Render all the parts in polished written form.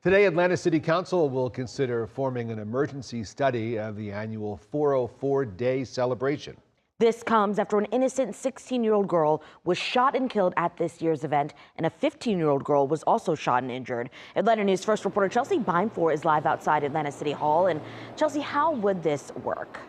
Today, Atlanta City Council will consider forming an emergency study of the annual 404 Day celebration. This comes after an innocent 16-year-old girl was shot and killed at this year's event, and a 15-year-old girl was also shot and injured. Atlanta News First reporter Chelsea Beinfor is live outside Atlanta City Hall. And Chelsea, how would this work?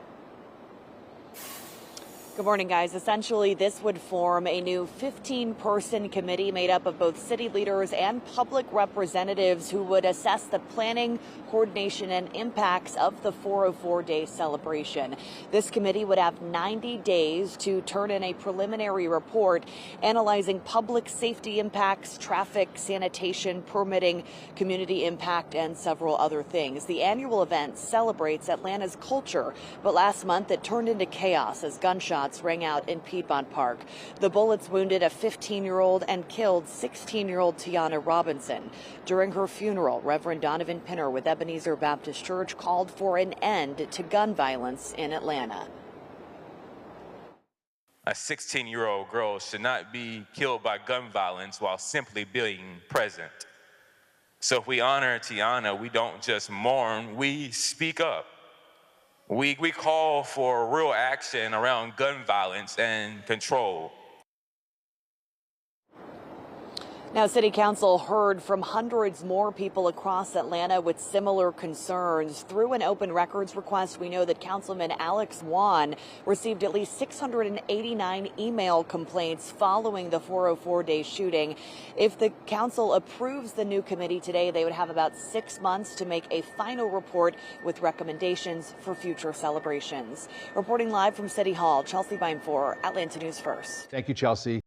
Good morning, guys. Essentially, this would form a new 15-person committee made up of both city leaders and public representatives who would assess the planning, coordination, and impacts of the 404 Day celebration. This committee would have 90 days to turn in a preliminary report analyzing public safety impacts, traffic, sanitation, permitting, community impact, and several other things. The annual event celebrates Atlanta's culture, but last month it turned into chaos as gunshots rang out in Piedmont Park. The bullets wounded a 15-year-old and killed 16-year-old Tiana Robinson. During her funeral, Reverend Donovan Pinner with Ebenezer Baptist Church called for an end to gun violence in Atlanta. A 16-year-old girl should not be killed by gun violence while simply being present. So if we honor Tiana, we don't just mourn, we speak up. We call for real action around gun violence and control. Now, City Council heard from hundreds more people across Atlanta with similar concerns. Through an open records request, we know that Councilman Alex Wan received at least 689 email complaints following the 404 Day shooting. If the council approves the new committee today, they would have about 6 months to make a final report with recommendations for future celebrations. Reporting live from City Hall, Chelsea Beinfor, Atlanta News First. Thank you, Chelsea.